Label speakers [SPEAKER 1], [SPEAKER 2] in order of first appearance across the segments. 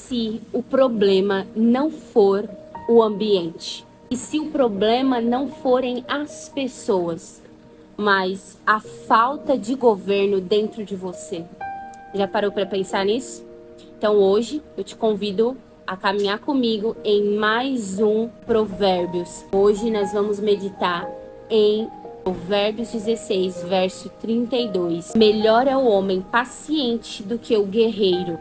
[SPEAKER 1] se o problema não for o ambiente? E se o problema não forem as pessoas, mas a falta de governo dentro de você? Já parou para pensar nisso? Então hoje eu te convido a caminhar comigo em mais um Provérbios. Hoje nós vamos meditar em Provérbios 16, verso 32. Melhor é o homem paciente do que o guerreiro,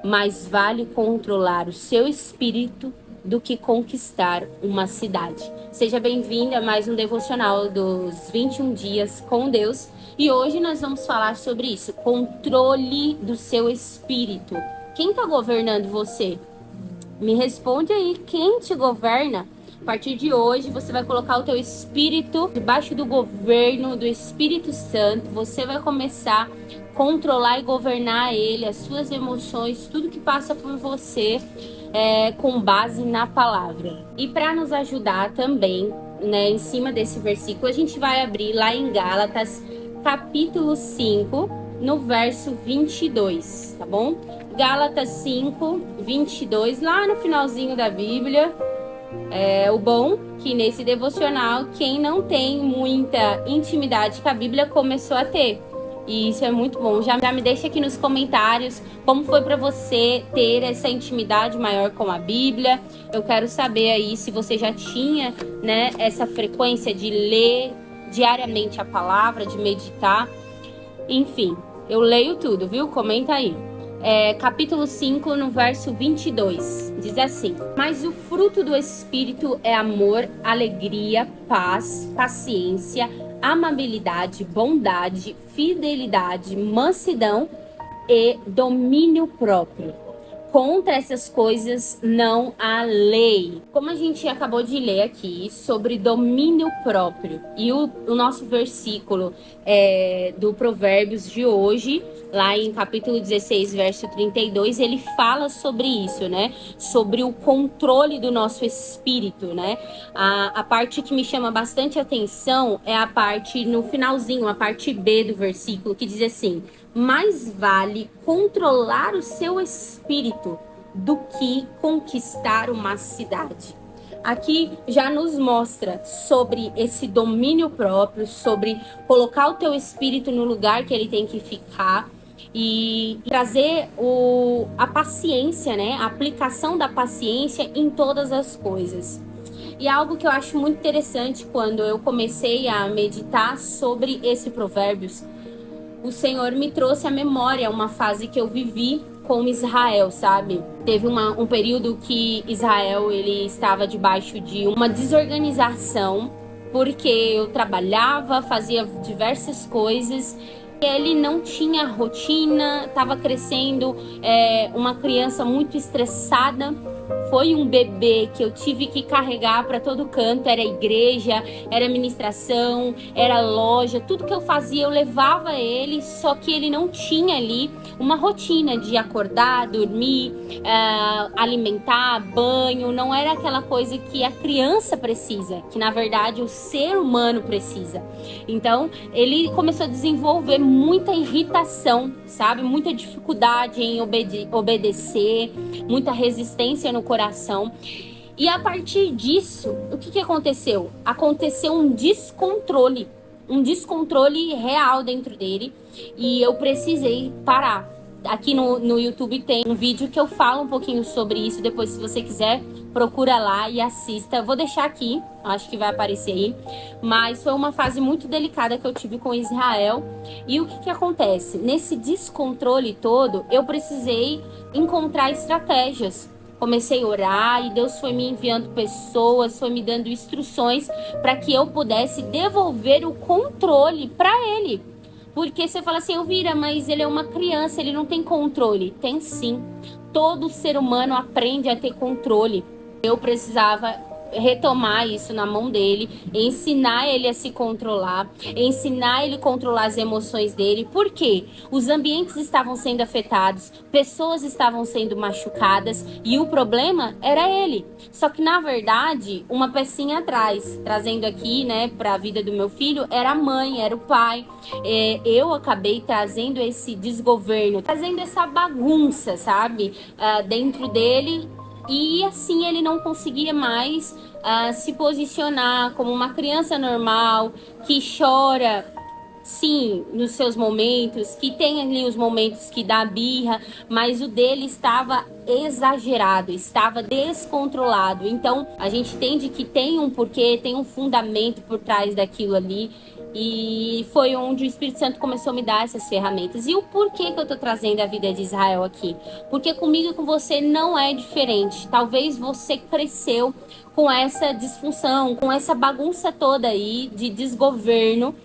[SPEAKER 1] mais vale controlar o seu espírito do que conquistar uma cidade. Seja bem-vindo a mais um devocional dos 21 dias com Deus. E hoje nós vamos falar sobre isso, controle do seu espírito. Quem está governando você? Me responde aí, quem te governa? A partir de hoje, você vai colocar o teu espírito debaixo do governo do Espírito Santo. Você vai começar a controlar e governar ele, as suas emoções, tudo que passa por você, com base na palavra. E para nos ajudar também, em cima desse versículo, a gente vai abrir lá em Gálatas, capítulo 5, no verso 22, tá bom? Gálatas 5, 22, lá no finalzinho da Bíblia. O bom que nesse devocional, quem não tem muita intimidade com a Bíblia começou a ter. E isso é muito bom. Já me deixa aqui nos comentários como foi para você ter essa intimidade maior com a Bíblia. Eu quero saber aí se você já tinha, essa frequência de ler diariamente a palavra, de meditar. Enfim, eu leio tudo, viu? Comenta aí. Capítulo 5, no verso 22, diz assim: Mas o fruto do Espírito é amor, alegria, paz, paciência, amabilidade, bondade, fidelidade, mansidão e domínio próprio. Contra essas coisas não há lei. Como a gente acabou de ler aqui sobre domínio próprio, e o nosso versículo do Provérbios de hoje, lá em capítulo 16, verso 32, ele fala sobre isso, sobre o controle do nosso espírito, A parte que me chama bastante atenção é a parte no finalzinho, a parte B do versículo, que diz assim: mais vale controlar o seu espírito do que conquistar uma cidade. Aqui já nos mostra sobre esse domínio próprio, sobre colocar o teu espírito no lugar que ele tem que ficar e trazer a paciência, a aplicação da paciência em todas as coisas. E algo que eu acho muito interessante quando eu comecei a meditar sobre esse Provérbios, o Senhor me trouxe à memória uma fase que eu vivi com Israel, sabe? Teve um período que Israel ele estava debaixo de uma desorganização, porque eu trabalhava, fazia diversas coisas, e ele não tinha rotina, estava crescendo, uma criança muito estressada. Foi um bebê que eu tive que carregar para todo canto, era igreja, era administração, era loja, tudo que eu fazia eu levava ele, só que ele não tinha ali uma rotina de acordar, dormir, alimentar, banho, não era aquela coisa que a criança precisa, que na verdade o ser humano precisa. Então ele começou a desenvolver muita irritação, sabe? Muita dificuldade em obedecer, muita resistência no coração. E a partir disso, o que aconteceu? Aconteceu um descontrole real dentro dele, e eu precisei parar. Aqui no YouTube tem um vídeo que eu falo um pouquinho sobre isso. Depois, se você quiser, procura lá e assista. Vou deixar aqui, acho que vai aparecer aí. Mas foi uma fase muito delicada que eu tive com Israel. E o que acontece? Nesse descontrole todo, eu precisei encontrar estratégias. Comecei a orar e Deus foi me enviando pessoas, foi me dando instruções para que eu pudesse devolver o controle para ele. Porque você fala assim: Elvira, mas ele é uma criança, ele não tem controle. Tem sim. Todo ser humano aprende a ter controle. Eu precisava retomar isso na mão dele, ensinar ele a se controlar, ensinar ele a controlar as emoções dele. Por quê? Os ambientes estavam sendo afetados, pessoas estavam sendo machucadas e o problema era ele. Só que, na verdade, uma pecinha atrás, trazendo aqui, né, para a vida do meu filho, era a mãe, era o pai. Eu acabei trazendo esse desgoverno, trazendo essa bagunça, sabe, dentro dele. E assim ele não conseguia mais se posicionar como uma criança normal, que chora, sim, nos seus momentos, que tem ali os momentos que dá birra, mas o dele estava exagerado, estava descontrolado. Então, a gente entende que tem um porquê, tem um fundamento por trás daquilo ali. E foi onde o Espírito Santo começou a me dar essas ferramentas. E o porquê que eu tô trazendo a vida de Israel aqui? Porque comigo e com você não é diferente. Talvez você cresceu com essa disfunção, com essa bagunça toda aí de desgoverno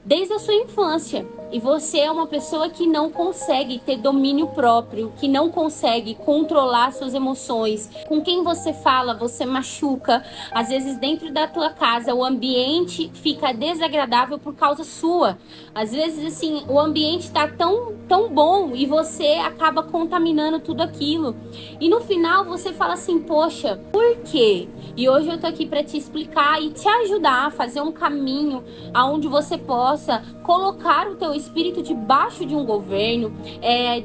[SPEAKER 1] desde a sua infância. E você é uma pessoa que não consegue ter domínio próprio, que não consegue controlar suas emoções. Com quem você fala, você machuca. Às vezes dentro da tua casa o ambiente fica desagradável por causa sua. Às vezes assim, o ambiente tá tão bom e você acaba contaminando tudo aquilo. E no final você fala assim, poxa, por quê? E hoje eu tô aqui para te explicar e te ajudar a fazer um caminho aonde você possa colocar o teu espírito debaixo de um governo,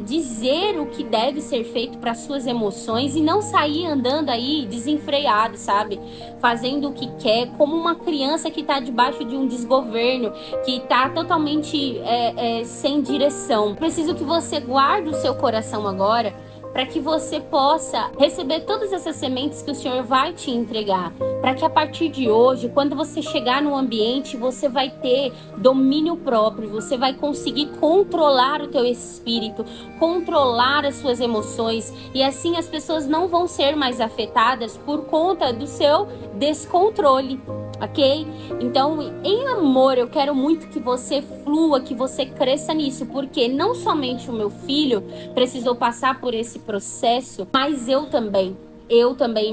[SPEAKER 1] dizer o que deve ser feito para suas emoções e não sair andando aí desenfreado, sabe? Fazendo o que quer, como uma criança que está debaixo de um desgoverno, que está totalmente sem direção. Preciso que você guarde o seu coração agora, para que você possa receber todas essas sementes que o Senhor vai te entregar. Para que a partir de hoje, quando você chegar no ambiente, você vai ter domínio próprio, você vai conseguir controlar o teu espírito, controlar as suas emoções. E assim as pessoas não vão ser mais afetadas por conta do seu descontrole. Ok? Então, em amor, eu quero muito que você flua, que você cresça nisso, porque não somente o meu filho precisou passar por esse processo, mas eu também,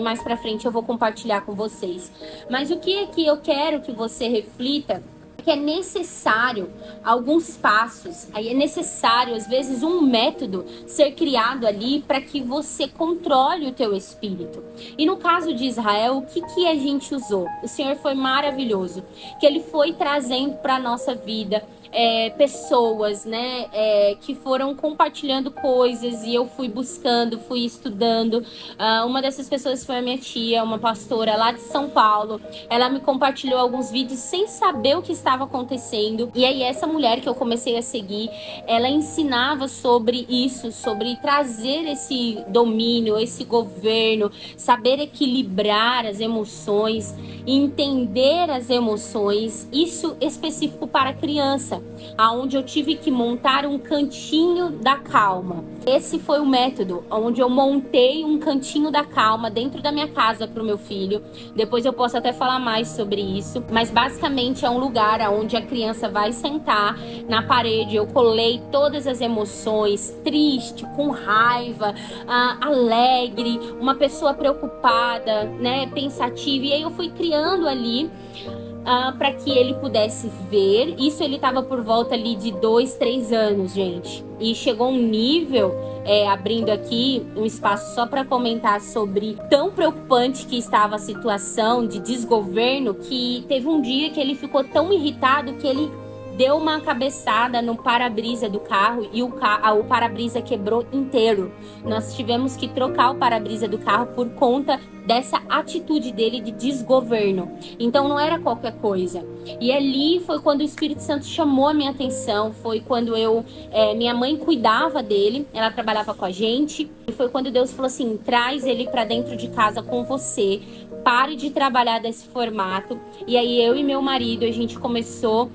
[SPEAKER 1] mais pra frente eu vou compartilhar com vocês. Mas o que é que eu quero que você reflita? Que é necessário alguns passos, aí é necessário às vezes um método ser criado ali para que você controle o teu espírito. E no caso de Israel, o que a gente usou? O Senhor foi maravilhoso, que Ele foi trazendo para a nossa vida pessoas, né, que foram compartilhando coisas e eu fui buscando, fui estudando. Uma dessas pessoas foi a minha tia, uma pastora lá de São Paulo. Ela me compartilhou alguns vídeos sem saber o que estava acontecendo. E aí essa mulher que eu comecei a seguir, ela ensinava sobre isso, sobre trazer esse domínio, esse governo, saber equilibrar as emoções, entender as emoções, isso específico para criança, aonde eu tive que montar um cantinho da calma. Esse foi o método, onde eu montei um cantinho da calma dentro da minha casa para o meu filho. Depois eu posso até falar mais sobre isso, mas basicamente é um lugar onde a criança vai sentar na parede. Eu colei todas as emoções, triste, com raiva, alegre, uma pessoa preocupada, né, pensativa. E aí eu fui criando ali para que ele pudesse ver. Isso ele estava por volta ali de 2, 3 anos, gente. E chegou um nível, abrindo aqui um espaço só para comentar sobre tão preocupante que estava a situação de desgoverno, que teve um dia que ele ficou tão irritado que ele deu uma cabeçada no para-brisa do carro e o para-brisa quebrou inteiro. Nós tivemos que trocar o para-brisa do carro por conta dessa atitude dele de desgoverno. Então não era qualquer coisa. E ali foi quando o Espírito Santo chamou a minha atenção, foi quando minha mãe cuidava dele, ela trabalhava com a gente, e foi quando Deus falou assim, traz ele para dentro de casa com você, pare de trabalhar desse formato. E aí eu e meu marido, a gente começou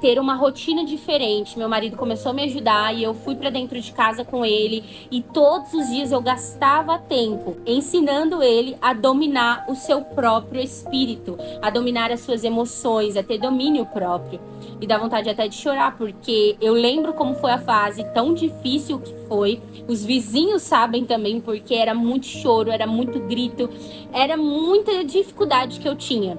[SPEAKER 1] ter uma rotina diferente. Meu marido começou a me ajudar e eu fui para dentro de casa com ele, e todos os dias eu gastava tempo ensinando ele ele a dominar o seu próprio espírito, a dominar as suas emoções, a ter domínio próprio. E dá vontade até de chorar, porque eu lembro como foi a fase tão difícil que foi. Os vizinhos sabem também, porque era muito choro, era muito grito, era muita dificuldade que eu tinha.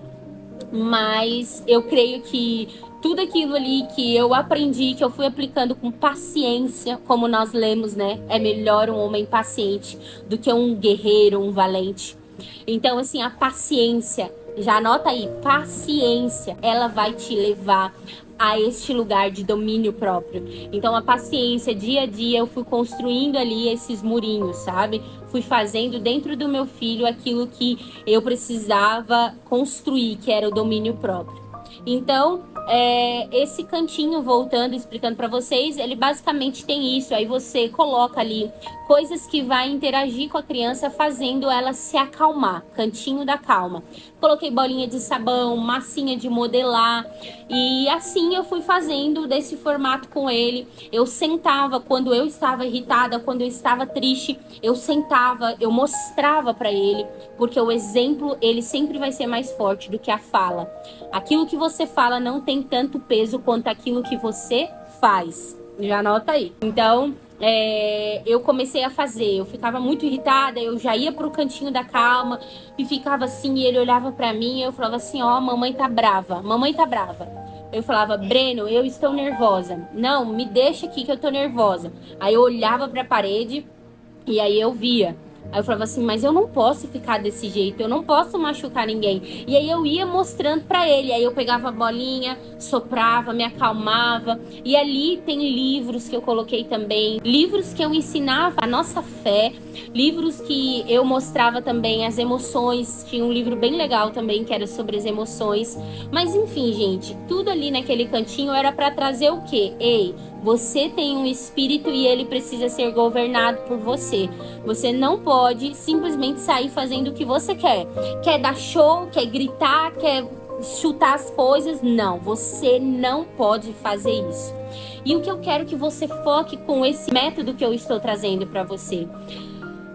[SPEAKER 1] Mas eu creio que tudo aquilo ali que eu aprendi, que eu fui aplicando com paciência, como nós lemos, né? É melhor um homem paciente do que um guerreiro, um valente. Então, assim, a paciência, já anota aí, paciência, ela vai te levar a este lugar de domínio próprio. Então, a paciência, dia a dia, eu fui construindo ali esses murinhos, sabe? Fui fazendo dentro do meu filho aquilo que eu precisava construir, que era o domínio próprio. Então, esse cantinho, voltando, explicando para vocês, ele basicamente tem isso. Aí você coloca ali coisas que vai interagir com a criança, fazendo ela se acalmar. Cantinho da calma. Coloquei bolinha de sabão, massinha de modelar. E assim eu fui fazendo desse formato com ele. Eu sentava quando eu estava irritada, quando eu estava triste. Eu sentava, eu mostrava para ele. Porque o exemplo, ele sempre vai ser mais forte do que a fala. Aquilo que você fala não tem tanto peso quanto aquilo que você faz. Já anota aí. Então, eu comecei a fazer. Eu ficava muito irritada, eu já ia pro cantinho da calma e ficava assim, e ele olhava pra mim e eu falava assim, ó, mamãe tá brava, mamãe tá brava. Eu falava, Breno, eu estou nervosa. Não, me deixa aqui que eu tô nervosa. Aí eu olhava pra parede e aí eu via. Aí eu falava assim, mas eu não posso ficar desse jeito, eu não posso machucar ninguém. E aí eu ia mostrando pra ele, aí eu pegava a bolinha, soprava, me acalmava. E ali tem livros que eu coloquei também, livros que eu ensinava a nossa fé, livros que eu mostrava também as emoções. Tinha um livro bem legal também que era sobre as emoções. Mas enfim, gente, tudo ali naquele cantinho era pra trazer o quê? Ei, você tem um espírito e ele precisa ser governado por você. Você não pode simplesmente sair fazendo o que você quer. Quer dar show, quer gritar, quer chutar as coisas. Não, você não pode fazer isso. E o que eu quero que você foque com esse método que eu estou trazendo para você.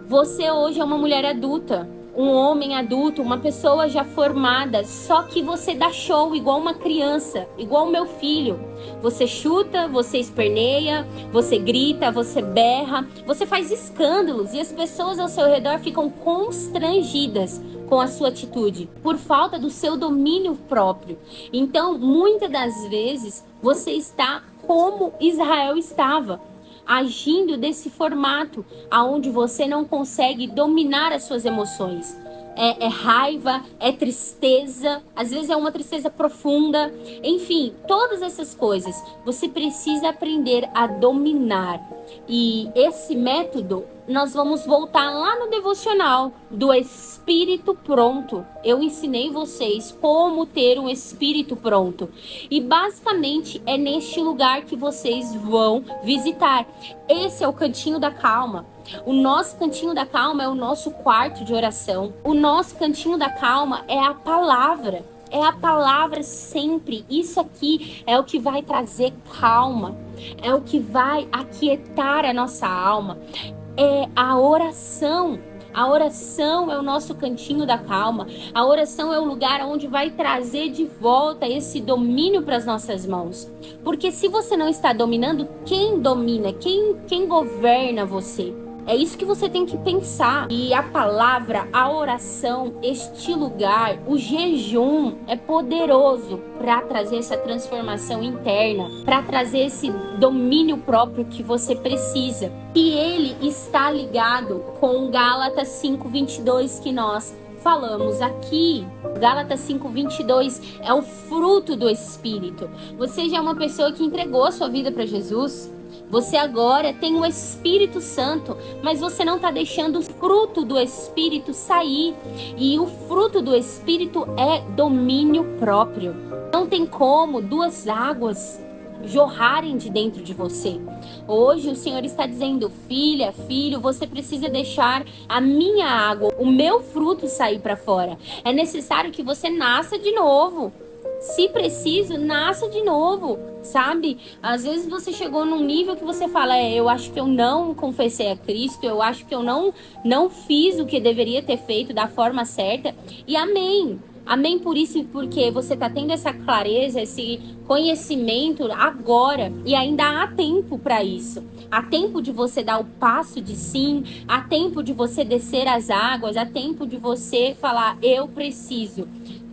[SPEAKER 1] Você hoje é uma mulher adulta. Um homem adulto, uma pessoa já formada, só que você dá show igual uma criança, igual o meu filho. Você chuta, você esperneia, você grita, você berra, você faz escândalos e as pessoas ao seu redor ficam constrangidas com a sua atitude, por falta do seu domínio próprio. Então, muitas das vezes, você está como Israel estava, agindo desse formato, aonde você não consegue dominar as suas emoções. É raiva, é tristeza, às vezes é uma tristeza profunda, enfim, todas essas coisas. Você precisa aprender a dominar. E esse método, nós vamos voltar lá no devocional do espírito pronto. Eu ensinei vocês como ter um espírito pronto. E basicamente é neste lugar que vocês vão visitar. Esse é o cantinho da calma. O nosso cantinho da calma é o nosso quarto de oração. O nosso cantinho da calma é a palavra. É a palavra sempre. Isso aqui é o que vai trazer calma. É o que vai aquietar a nossa alma. É a oração. A oração é o nosso cantinho da calma. A oração é o lugar onde vai trazer de volta esse domínio para as nossas mãos. Porque se você não está dominando, quem domina? Quem governa você? É isso que você tem que pensar. E a palavra, a oração, este lugar, o jejum é poderoso para trazer essa transformação interna, para trazer esse domínio próprio que você precisa. E ele está ligado com Gálatas 5:22 que nós falamos aqui. Gálatas 5:22 é o fruto do Espírito. Você já é uma pessoa que entregou a sua vida para Jesus. Você agora tem o Espírito Santo, mas você não está deixando o fruto do Espírito sair. E o fruto do Espírito é domínio próprio. Não tem como duas águas jorrarem de dentro de você. Hoje o Senhor está dizendo, filha, filho, você precisa deixar a minha água, o meu fruto sair para fora. É necessário que você nasça de novo. Se preciso, nasça de novo, sabe? Às vezes você chegou num nível que você fala, eu acho que eu não confessei a Cristo, eu acho que eu não fiz o que deveria ter feito da forma certa. E amém. Amém por isso, porque você está tendo essa clareza, esse conhecimento agora, e ainda há tempo para isso. Há tempo de você dar o passo de sim, há tempo de você descer as águas, há tempo de você falar, eu preciso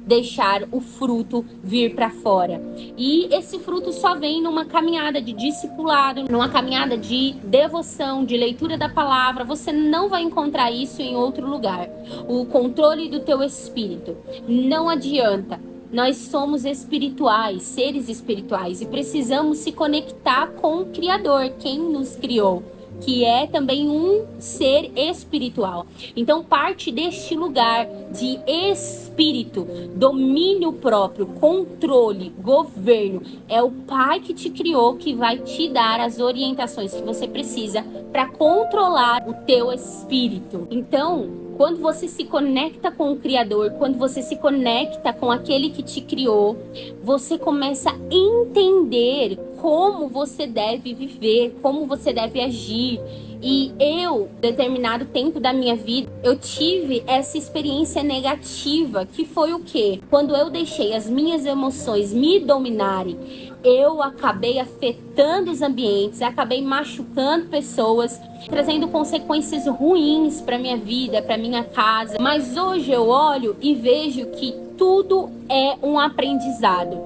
[SPEAKER 1] deixar o fruto vir para fora. E esse fruto só vem numa caminhada de discipulado, numa caminhada de devoção, de leitura da palavra. Você não vai encontrar isso em outro lugar. O controle do teu espírito. Não adianta. Nós somos espirituais, seres espirituais, e precisamos se conectar com o Criador, quem nos criou, que é também um ser espiritual. Então parte deste lugar de espírito, domínio próprio, controle, governo. É o Pai que te criou que vai te dar as orientações que você precisa para controlar o teu espírito. Então, quando você se conecta com o Criador, quando você se conecta com aquele que te criou, você começa a entender como você deve viver, como você deve agir. E determinado tempo da minha vida, eu tive essa experiência negativa, que foi o quê? Quando eu deixei as minhas emoções me dominarem, eu acabei afetando os ambientes, acabei machucando pessoas, trazendo consequências ruins para minha vida, para minha casa. Mas hoje eu olho e vejo que tudo é um aprendizado.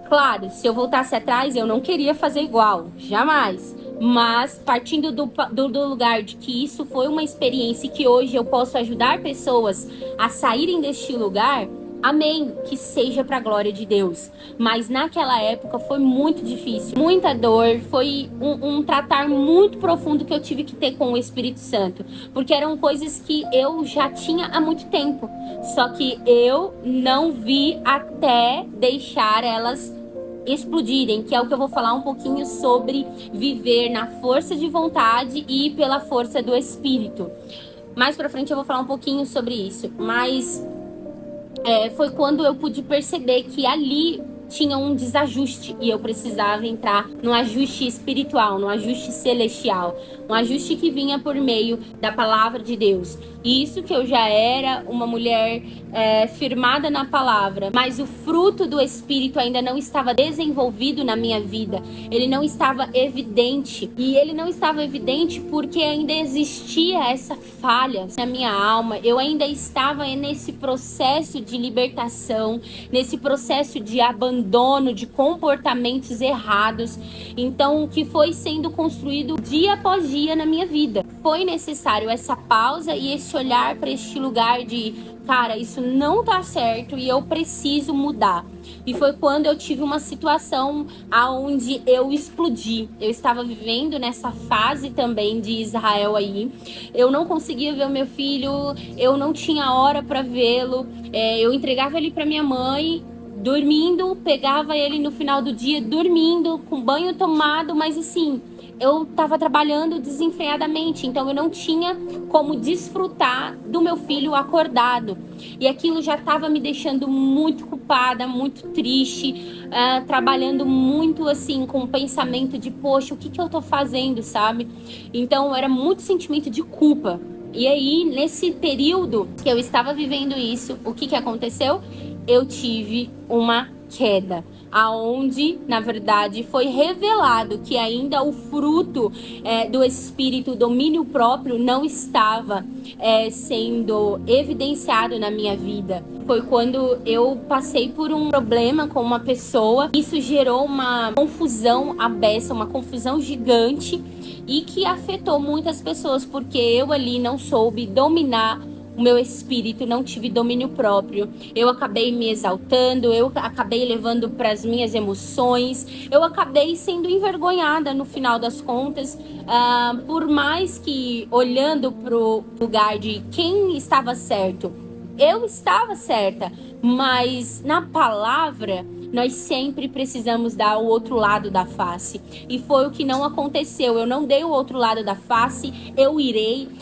[SPEAKER 1] Claro, se eu voltasse atrás, eu não queria fazer igual, jamais. Mas partindo do lugar de que isso foi uma experiência e que hoje eu posso ajudar pessoas a saírem deste lugar, amém, que seja para a glória de Deus. Mas naquela época foi muito difícil, muita dor, foi um tratar muito profundo que eu tive que ter com o Espírito Santo, porque eram coisas que eu já tinha há muito tempo, só que eu não vi até deixar elas explodirem, que é o que eu vou falar um pouquinho sobre viver na força de vontade e pela força do Espírito. Mais pra frente eu vou falar um pouquinho sobre isso, mas foi quando eu pude perceber que ali tinha um desajuste e eu precisava entrar no ajuste espiritual, no ajuste celestial, um ajuste que vinha por meio da palavra de Deus. E isso que eu já era uma mulher firmada na palavra, mas o fruto do Espírito ainda não estava desenvolvido na minha vida, ele não estava evidente. E ele não estava evidente porque ainda existia essa falha na minha alma, eu ainda estava nesse processo de libertação, nesse processo de abandono, de comportamentos errados. Então, o que foi sendo construído dia após dia na minha vida. Foi necessário essa pausa e esse olhar para este lugar de, cara, isso não tá certo e eu preciso mudar. E foi quando eu tive uma situação aonde eu explodi. Eu estava vivendo nessa fase também de Israel aí. Eu não conseguia ver o meu filho, eu não tinha hora para vê-lo. Eu entregava ele para minha mãe, dormindo, pegava ele no final do dia, dormindo, com banho tomado, mas assim, eu estava trabalhando desenfreadamente, então eu não tinha como desfrutar do meu filho acordado. E aquilo já estava me deixando muito culpada, muito triste, trabalhando muito assim, com o pensamento de, poxa, o que eu tô fazendo, sabe? Então era muito sentimento de culpa. E aí, nesse período que eu estava vivendo isso, o que aconteceu? Eu tive uma queda, aonde, na verdade, foi revelado que ainda o fruto do Espírito, o domínio próprio, não estava sendo evidenciado na minha vida. Foi quando eu passei por um problema com uma pessoa, isso gerou uma confusão abessa, uma confusão gigante, e que afetou muitas pessoas, porque eu ali não soube dominar o meu espírito, não tive domínio próprio. Eu acabei me exaltando, eu acabei levando para as minhas emoções, eu acabei sendo envergonhada no final das contas, por mais que olhando pro lugar de quem estava certo, eu estava certa, mas na palavra Nós sempre precisamos dar o outro lado da face. E foi o que não aconteceu. Eu não dei o outro lado da face,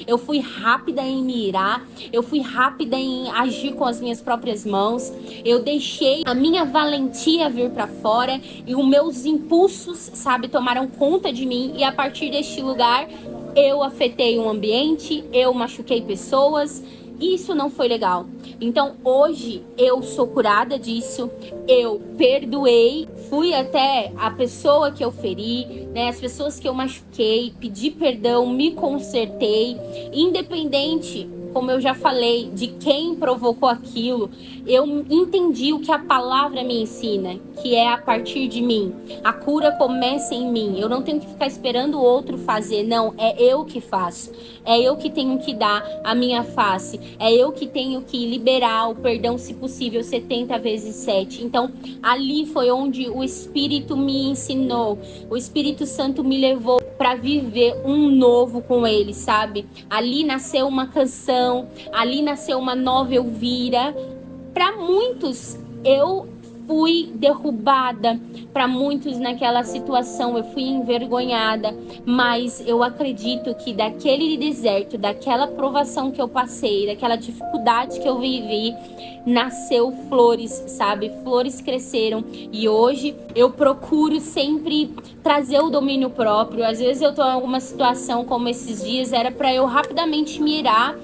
[SPEAKER 1] eu fui rápida em me irar, eu fui rápida em agir com as minhas próprias mãos, eu deixei a minha valentia vir para fora e os meus impulsos, sabe, tomaram conta de mim, e a partir deste lugar eu afetei o ambiente, eu machuquei pessoas. Isso não foi legal. Então hoje eu sou curada disso, eu perdoei, fui até a pessoa que eu feri, né, as pessoas que eu machuquei, pedi perdão, me consertei, independente, como eu já falei, de quem provocou aquilo. Eu entendi o que a palavra me ensina, que é a partir de mim. A cura começa em mim. Eu não tenho que ficar esperando o outro fazer, não, é eu que faço. É eu que tenho que dar a minha face. É eu que tenho que liberar o perdão, se possível, 70 vezes 7. Então, ali foi onde o Espírito me ensinou. O Espírito Santo me levou para viver um novo com ele, sabe? Ali nasceu uma canção, ali nasceu uma nova Elvira. Para muitos, eu fui derrubada, para muitos naquela situação eu fui envergonhada, mas eu acredito que daquele deserto, daquela provação que eu passei, daquela dificuldade que eu vivi, nasceu flores, sabe? Flores cresceram, e hoje eu procuro sempre trazer o domínio próprio. Às vezes eu tô em alguma situação como esses dias, era para eu rapidamente mirar.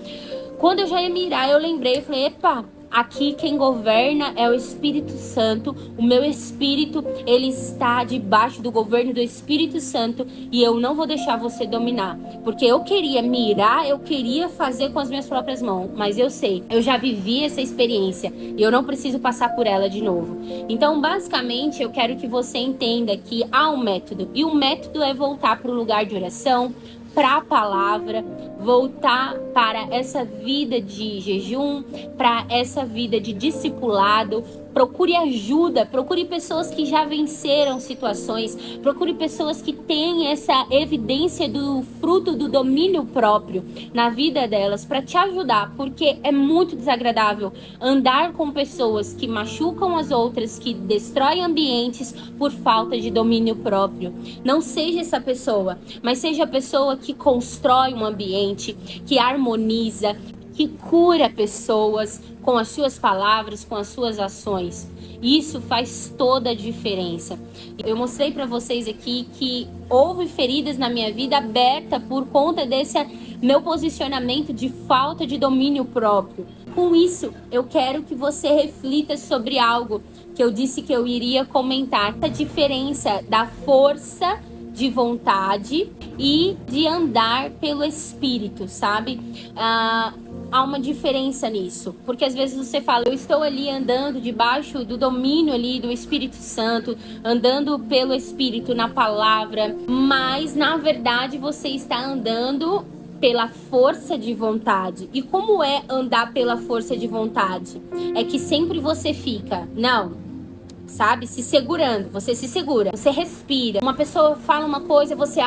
[SPEAKER 1] Quando eu já ia mirar, eu lembrei, eu falei, epa, aqui quem governa é o Espírito Santo. O meu espírito, ele está debaixo do governo do Espírito Santo, e eu não vou deixar você dominar. Porque eu queria mirar, eu queria fazer com as minhas próprias mãos, mas eu sei, eu já vivi essa experiência e eu não preciso passar por ela de novo. Então, basicamente, eu quero que você entenda que há um método, e o método é voltar para o lugar de oração, para a palavra, voltar para essa vida de jejum, para essa vida de discipulado. Procure ajuda, procure pessoas que já venceram situações, procure pessoas que têm essa evidência do fruto do domínio próprio na vida delas para te ajudar, porque é muito desagradável andar com pessoas que machucam as outras, que destroem ambientes por falta de domínio próprio. Não seja essa pessoa, mas seja a pessoa que constrói um ambiente, que harmoniza, que cura pessoas com as suas palavras, com as suas ações. Isso faz toda a diferença. Eu mostrei para vocês aqui que houve feridas na minha vida aberta por conta desse meu posicionamento de falta de domínio próprio. Com isso, eu quero que você reflita sobre algo que eu disse que eu iria comentar. A diferença da força de vontade e de andar pelo Espírito, sabe? Há uma diferença nisso, porque às vezes você fala, eu estou ali andando debaixo do domínio ali do Espírito Santo, andando pelo Espírito na palavra, mas na verdade você está andando pela força de vontade. E como é andar pela força de vontade? É que sempre você fica, não, sabe, se segurando, você se segura, você respira. Uma pessoa fala uma coisa, você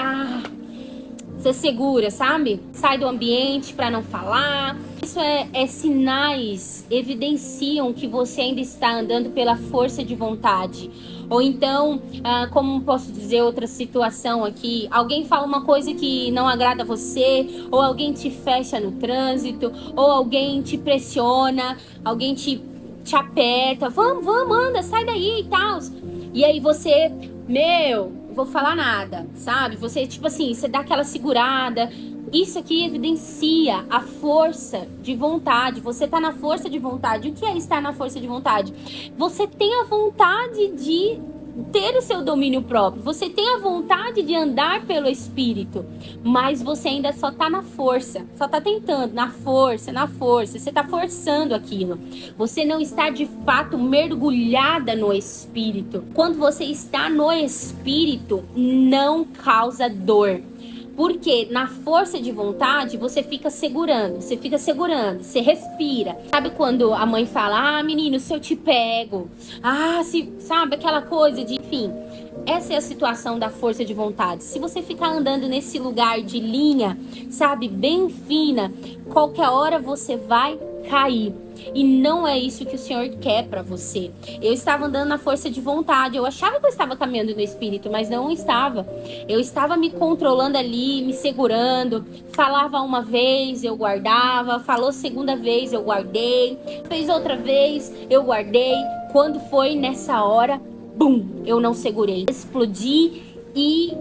[SPEAKER 1] segura, sabe? Sai do ambiente para não falar. Isso é sinais, evidenciam que você ainda está andando pela força de vontade. Ou então, como posso dizer, outra situação aqui, alguém fala uma coisa que não agrada a você, ou alguém te fecha no trânsito, ou alguém te pressiona, alguém te aperta, vamos, anda, sai daí e tal. E aí você, vou falar nada, sabe? Você, tipo assim, você dá aquela segurada. Isso aqui evidencia a força de vontade. Você tá na força de vontade. O que é estar na força de vontade? Você tem a vontade de ter o seu domínio próprio. Você tem a vontade de andar pelo Espírito, mas você ainda só tá na força. Só tá tentando, na força. Você tá forçando aquilo. Você não está de fato mergulhada no Espírito. Quando você está no Espírito, não causa dor. Porque na força de vontade, você fica segurando, você respira. Sabe quando a mãe fala, menino, se eu te pego, sabe aquela coisa de, enfim. Essa é a situação da força de vontade. Se você ficar andando nesse lugar de linha, sabe, bem fina, qualquer hora você vai cair. E não é isso que o Senhor quer para você. Eu estava andando na força de vontade. Eu achava que eu estava caminhando no Espírito, mas não estava. Eu estava me controlando ali, me segurando. Falava uma vez, eu guardava. Falou segunda vez, eu guardei. Fez outra vez, eu guardei. Quando foi nessa hora, bum, eu não segurei. Explodi e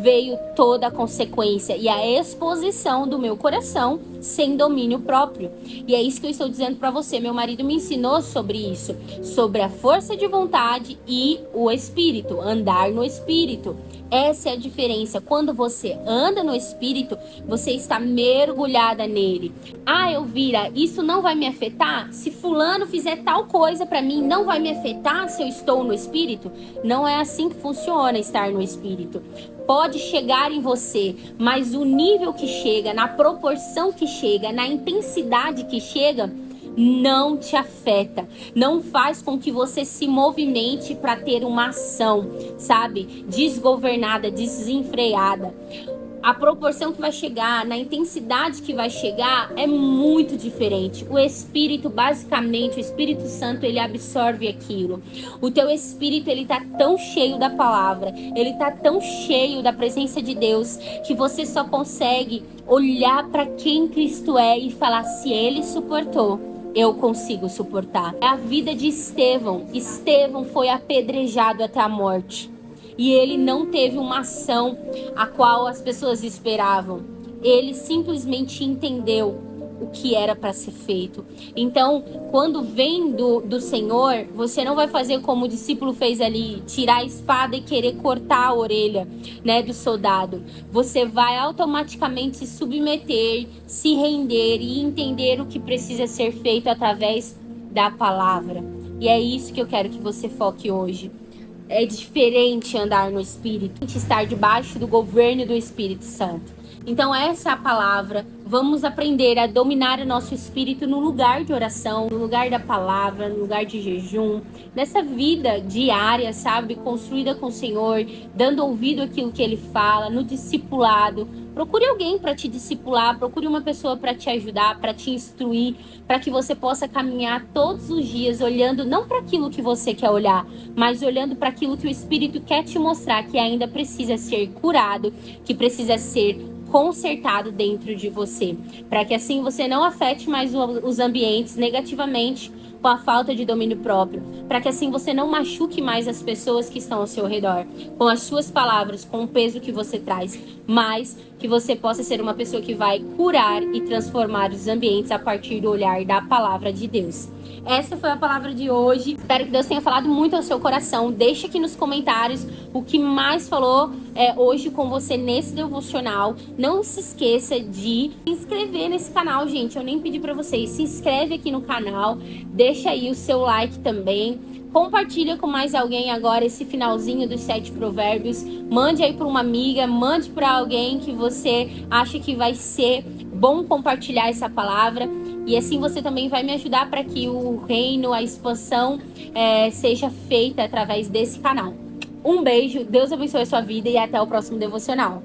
[SPEAKER 1] veio toda a consequência e a exposição do meu coração sem domínio próprio. E é isso que eu estou dizendo para você. Meu marido me ensinou sobre isso, sobre a força de vontade e o espírito, andar no espírito. Essa é a diferença. Quando você anda no espírito, você está mergulhada nele. Ah, Elvira, isso não vai me afetar? Se fulano fizer tal coisa para mim, não vai me afetar se eu estou no espírito? Não é assim que funciona estar no espírito. Pode chegar em você, mas o nível que chega, na proporção que chega, na intensidade que chega, não te afeta. Não faz com que você se movimente para ter uma ação, sabe? Desgovernada, desenfreada. A proporção que vai chegar, na intensidade que vai chegar, é muito diferente. O Espírito, basicamente, o Espírito Santo, ele absorve aquilo. O teu Espírito, ele tá tão cheio da palavra, ele tá tão cheio da presença de Deus, que você só consegue olhar para quem Cristo é e falar: se ele suportou, eu consigo suportar. É a vida de Estevão. Estevão foi apedrejado até a morte. E ele não teve uma ação a qual as pessoas esperavam. Ele simplesmente entendeu o que era para ser feito. Então, quando vem do Senhor, você não vai fazer como o discípulo fez ali, tirar a espada e querer cortar a orelha, né, do soldado. Você vai automaticamente se submeter, se render e entender o que precisa ser feito através da palavra. E é isso que eu quero que você foque hoje. É diferente andar no Espírito, estar debaixo do governo do Espírito Santo. Então essa é a palavra. Vamos aprender a dominar o nosso espírito no lugar de oração, no lugar da palavra, no lugar de jejum, nessa vida diária, sabe? Construída com o Senhor, dando ouvido àquilo que Ele fala, no discipulado. Procure alguém para te discipular, procure uma pessoa para te ajudar, para te instruir, para que você possa caminhar todos os dias olhando não para aquilo que você quer olhar, mas olhando para aquilo que o Espírito quer te mostrar que ainda precisa ser curado, que precisa ser consertado dentro de você, para que assim você não afete mais os ambientes negativamente com a falta de domínio próprio, para que assim você não machuque mais as pessoas que estão ao seu redor, com as suas palavras, com o peso que você traz, mas que você possa ser uma pessoa que vai curar e transformar os ambientes a partir do olhar da palavra de Deus. Essa foi a palavra de hoje. Espero que Deus tenha falado muito ao seu coração. Deixa aqui nos comentários o que mais falou hoje com você nesse devocional. Não se esqueça de se inscrever nesse canal, gente. Eu nem pedi pra vocês. Se inscreve aqui no canal. Deixa aí o seu like também. Compartilha com mais alguém agora esse finalzinho dos 7 provérbios. Mande aí para uma amiga, mande para alguém que você acha que vai ser bom compartilhar essa palavra. E assim você também vai me ajudar para que o reino, a expansão seja feita através desse canal. Um beijo, Deus abençoe a sua vida e até o próximo devocional.